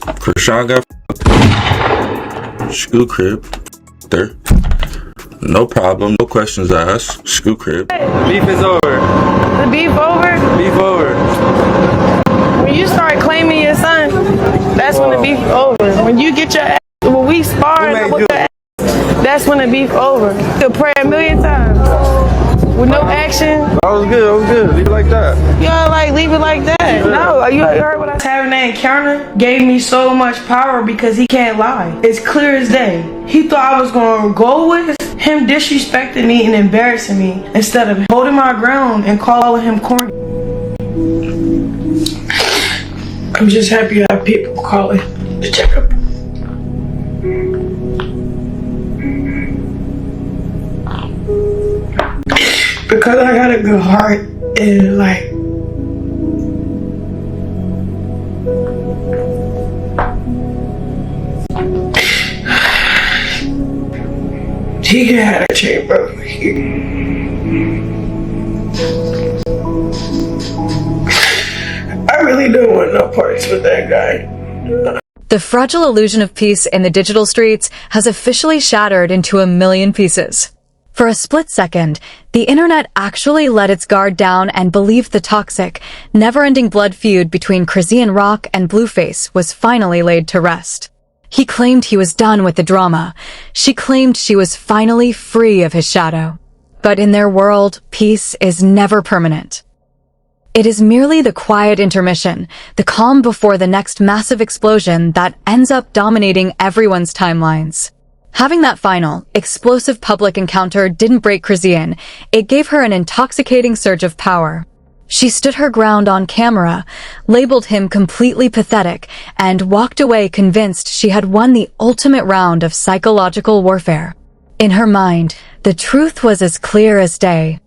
Chrisean got Screw crib. There. No problem. No questions asked. Screw crib. Beef is over. The beef over? Beef over. When you start claiming your son, that's when the beef is over. When you get your ass, when we spar with your ass, that's when the beef over. You pray a million times with no action. I was good. Leave it like that. You know, like, leave it like that. Yeah. No, you heard what I said? Having that encounter gave me so much power because he can't lie. It's clear as day. He thought I was going to go with him disrespecting me and embarrassing me instead of holding my ground and calling him corny. I'm just happy to have people calling to check up. Because I got a good heart and like he can have a chamber over here. I really don't want no parts with that guy. The fragile illusion of peace in the digital streets has officially shattered into a million pieces. For a split second, the internet actually let its guard down and believed the toxic, never-ending blood feud between Chrisean Rock and Blueface was finally laid to rest. He claimed he was done with the drama. She claimed she was finally free of his shadow. But in their world, peace is never permanent. It is merely the quiet intermission, the calm before the next massive explosion that ends up dominating everyone's timelines. Having that final, explosive public encounter didn't break Chrisean. It gave her an intoxicating surge of power. She stood her ground on camera, labeled him completely pathetic, and walked away convinced she had won the ultimate round of psychological warfare. In her mind, the truth was as clear as day.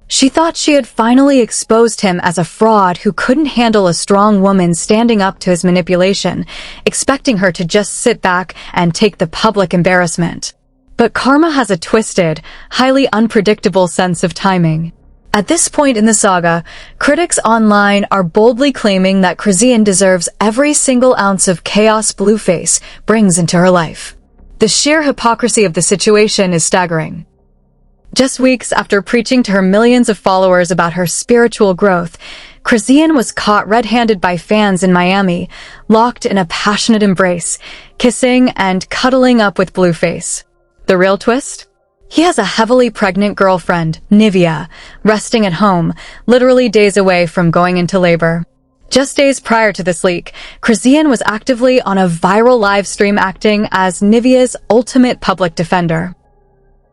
She thought she had finally exposed him as a fraud who couldn't handle a strong woman standing up to his manipulation, expecting her to just sit back and take the public embarrassment. But karma has a twisted, highly unpredictable sense of timing. At this point in the saga, critics online are boldly claiming that Chrisean deserves every single ounce of chaos Blueface brings into her life. The sheer hypocrisy of the situation is staggering. Just weeks after preaching to her millions of followers about her spiritual growth, Chrisean was caught red-handed by fans in Miami, locked in a passionate embrace, kissing and cuddling up with Blueface. The real twist? He has a heavily pregnant girlfriend, Nevaeh, resting at home, literally days away from going into labor. Just days prior to this leak, Chrisean was actively on a viral live stream acting as Nevaeh's ultimate public defender.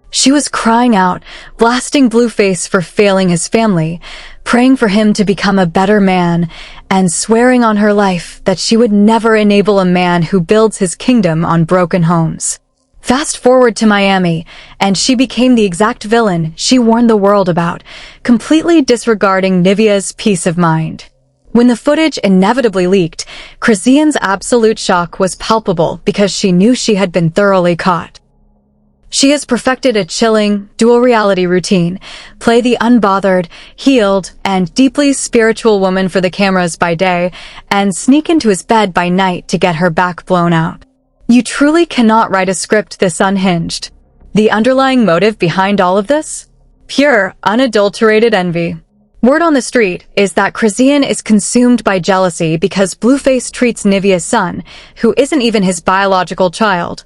She was crying out, blasting Blueface for failing his family, praying for him to become a better man, and swearing on her life that she would never enable a man who builds his kingdom on broken homes. Fast forward to Miami, and she became the exact villain she warned the world about, completely disregarding Nevaeh's peace of mind. When the footage inevitably leaked, Chrisean's absolute shock was palpable because she knew she had been thoroughly caught. She has perfected a chilling, dual reality routine, play the unbothered, healed, and deeply spiritual woman for the cameras by day, and sneak into his bed by night to get her back blown out. You truly cannot write a script this unhinged. The underlying motive behind all of this? Pure, unadulterated envy. Word on the street is that Chrisean is consumed by jealousy because Blueface treats Nevaeh's son, who isn't even his biological child,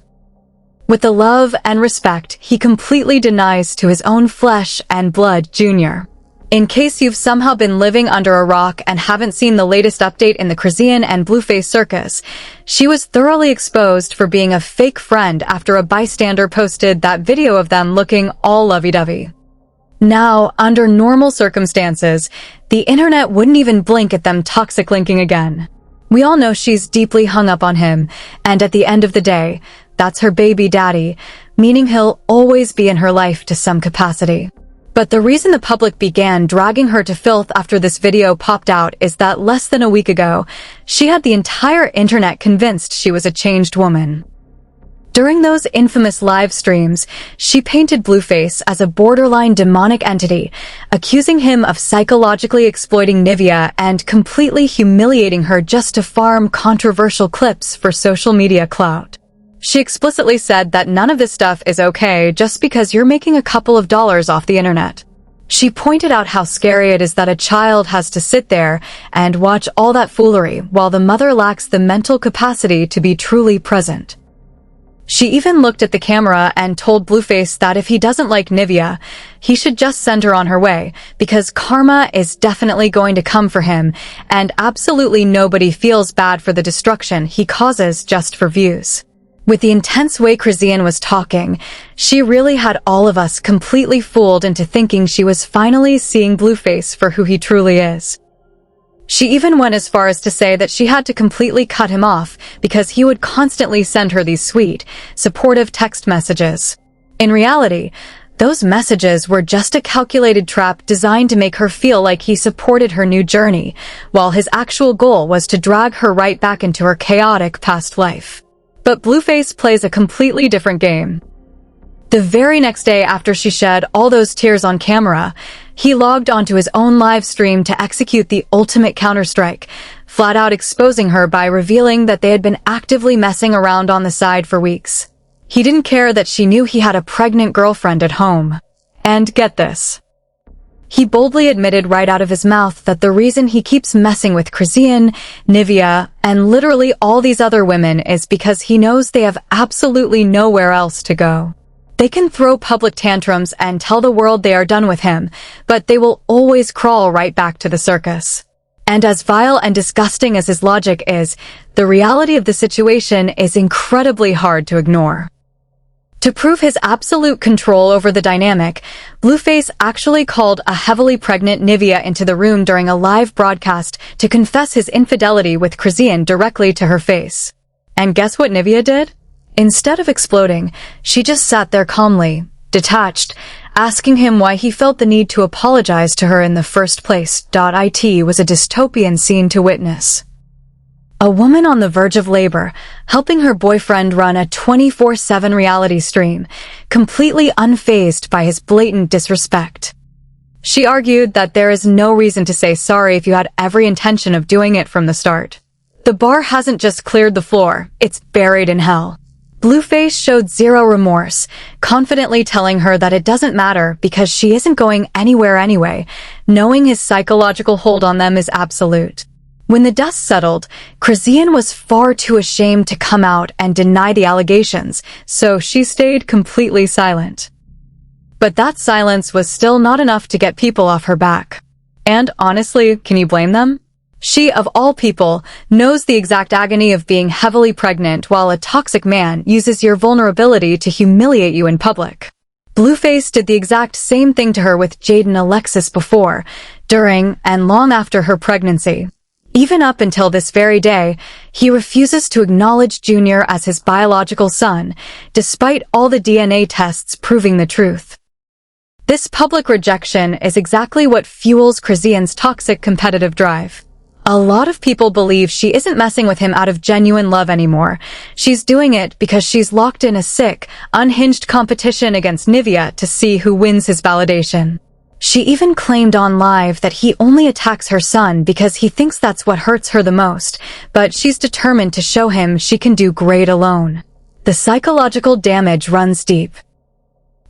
with the love and respect he completely denies to his own flesh and blood Junior. In case you've somehow been living under a rock and haven't seen the latest update in the Chrisean and Blueface circus, she was thoroughly exposed for being a fake friend after a bystander posted that video of them looking all lovey-dovey. Now, under normal circumstances, the internet wouldn't even blink at them toxic linking again. We all know she's deeply hung up on him, and at the end of the day, that's her baby daddy, meaning he'll always be in her life to some capacity. But the reason the public began dragging her to filth after this video popped out is that less than a week ago, she had the entire internet convinced she was a changed woman. During those infamous live streams, she painted Blueface as a borderline demonic entity, accusing him of psychologically exploiting Nevaeh and completely humiliating her just to farm controversial clips for social media clout. She explicitly said that none of this stuff is okay just because you're making a couple of dollars off the internet. She pointed out how scary it is that a child has to sit there and watch all that foolery while the mother lacks the mental capacity to be truly present. She even looked at the camera and told Blueface that if he doesn't like Nevaeh, he should just send her on her way, because karma is definitely going to come for him, and absolutely nobody feels bad for the destruction he causes just for views. With the intense way Chrisean was talking, she really had all of us completely fooled into thinking she was finally seeing Blueface for who he truly is. She even went as far as to say that she had to completely cut him off because he would constantly send her these sweet, supportive text messages. In reality, those messages were just a calculated trap designed to make her feel like he supported her new journey, while his actual goal was to drag her right back into her chaotic past life. But Blueface plays a completely different game. The very next day after she shed all those tears on camera, he logged onto his own live stream to execute the ultimate counterstrike, flat out exposing her by revealing that they had been actively messing around on the side for weeks. He didn't care that she knew he had a pregnant girlfriend at home. And get this. He boldly admitted right out of his mouth that the reason he keeps messing with Chrisean, Nevaeh, and literally all these other women is because he knows they have absolutely nowhere else to go. They can throw public tantrums and tell the world they are done with him, but they will always crawl right back to the circus. And as vile and disgusting as his logic is, the reality of the situation is incredibly hard to ignore. To prove his absolute control over the dynamic, Blueface actually called a heavily pregnant Nevaeh into the room during a live broadcast to confess his infidelity with Chrisean directly to her face. And guess what Nevaeh did? Instead of exploding, she just sat there calmly, detached, asking him why he felt the need to apologize to her in the first place. It was a dystopian scene to witness. A woman on the verge of labor, helping her boyfriend run a 24/7 reality stream, completely unfazed by his blatant disrespect. She argued that there is no reason to say sorry if you had every intention of doing it from the start. The bar hasn't just cleared the floor, it's buried in hell. Blueface showed zero remorse, confidently telling her that it doesn't matter because she isn't going anywhere anyway, knowing his psychological hold on them is absolute. When the dust settled, Chrisean was far too ashamed to come out and deny the allegations, so she stayed completely silent. But that silence was still not enough to get people off her back. And honestly, can you blame them? She, of all people, knows the exact agony of being heavily pregnant while a toxic man uses your vulnerability to humiliate you in public. Blueface did the exact same thing to her with Jade and Alexis before, during, and long after her pregnancy. Even up until this very day, he refuses to acknowledge Junior as his biological son, despite all the DNA tests proving the truth. This public rejection is exactly what fuels Chrisean's toxic competitive drive. A lot of people believe she isn't messing with him out of genuine love anymore. She's doing it because she's locked in a sick, unhinged competition against Nevaeh to see who wins his validation. She even claimed on live that he only attacks her son because he thinks that's what hurts her the most, but she's determined to show him she can do great alone. The psychological damage runs deep.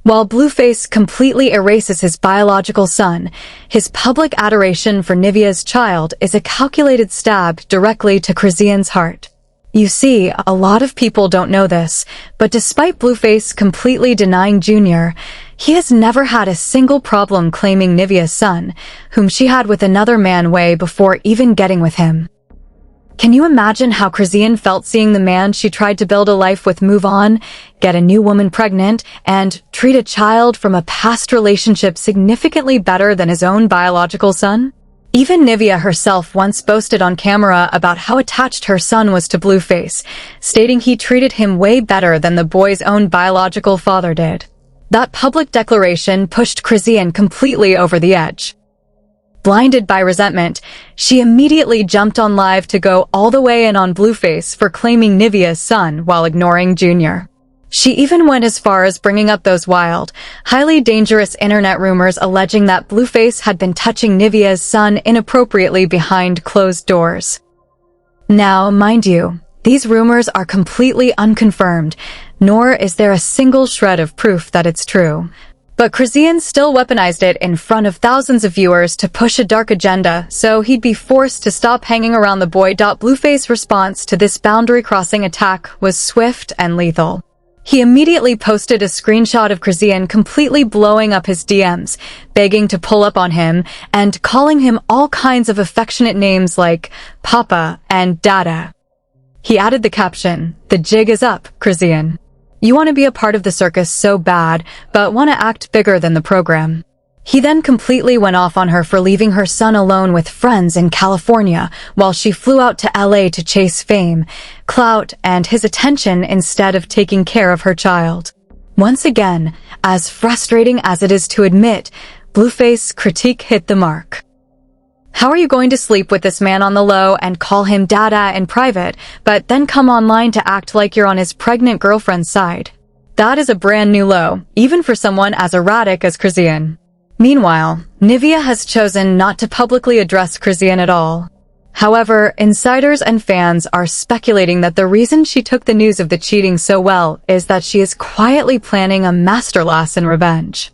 While Blueface completely erases his biological son, his public adoration for Nevaeh's child is a calculated stab directly to Chrisean's heart. You see, a lot of people don't know this, but despite Blueface completely denying Junior, he has never had a single problem claiming Nevaeh's son, whom she had with another man way before even getting with him. Can you imagine how Chrisean felt seeing the man she tried to build a life with move on, get a new woman pregnant, and treat a child from a past relationship significantly better than his own biological son? Even Nevaeh herself once boasted on camera about how attached her son was to Blueface, stating he treated him way better than the boy's own biological father did. That public declaration pushed Chrisean completely over the edge. Blinded by resentment, she immediately jumped on live to go all the way in on Blueface for claiming Nevaeh's son while ignoring Junior. She even went as far as bringing up those wild, highly dangerous internet rumors alleging that Blueface had been touching Nevaeh's son inappropriately behind closed doors. Now, mind you, these rumors are completely unconfirmed, nor is there a single shred of proof that it's true. But Chrisean still weaponized it in front of thousands of viewers to push a dark agenda, so he'd be forced to stop hanging around the boy. Blueface's response to this boundary-crossing attack was swift and lethal. He immediately posted a screenshot of Chrisean completely blowing up his DMs, begging to pull up on him, and calling him all kinds of affectionate names like Papa and Dada. He added the caption, "The jig is up, Chrisean. You want to be a part of the circus so bad, but want to act bigger than the program." He then completely went off on her for leaving her son alone with friends in California while she flew out to LA to chase fame, clout, and his attention instead of taking care of her child. Once again, as frustrating as it is to admit, Blueface's critique hit the mark. How are you going to sleep with this man on the low and call him Dada in private, but then come online to act like you're on his pregnant girlfriend's side? That is a brand new low, even for someone as erratic as Chrisean. Meanwhile, Nevaeh has chosen not to publicly address Chrisean at all. However, insiders and fans are speculating that the reason she took the news of the cheating so well is that she is quietly planning a masterclass in revenge.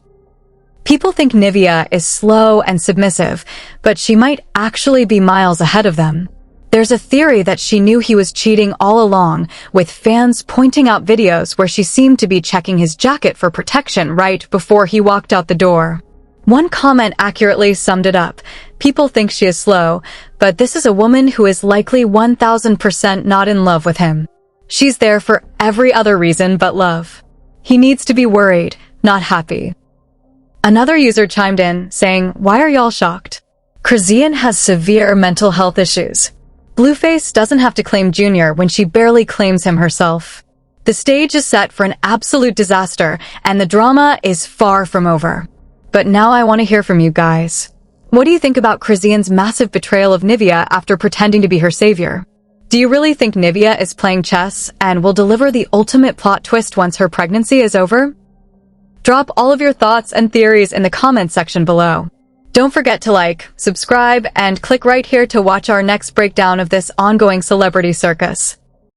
People think Nevaeh is slow and submissive, but she might actually be miles ahead of them. There's a theory that she knew he was cheating all along, with fans pointing out videos where she seemed to be checking his jacket for protection right before he walked out the door. One comment accurately summed it up. People think she is slow, but this is a woman who is likely 1000% not in love with him. She's there for every other reason but love. He needs to be worried, not happy. Another user chimed in, saying, "Why are y'all shocked? Chrisean has severe mental health issues. Blueface doesn't have to claim Junior when she barely claims him herself. The stage is set for an absolute disaster, and the drama is far from over." But now I want to hear from you guys. What do you think about Chrisean's massive betrayal of Nevaeh after pretending to be her savior? Do you really think Nevaeh is playing chess and will deliver the ultimate plot twist once her pregnancy is over? Drop all of your thoughts and theories in the comments section below. Don't forget to like, subscribe, and click right here to watch our next breakdown of this ongoing celebrity circus.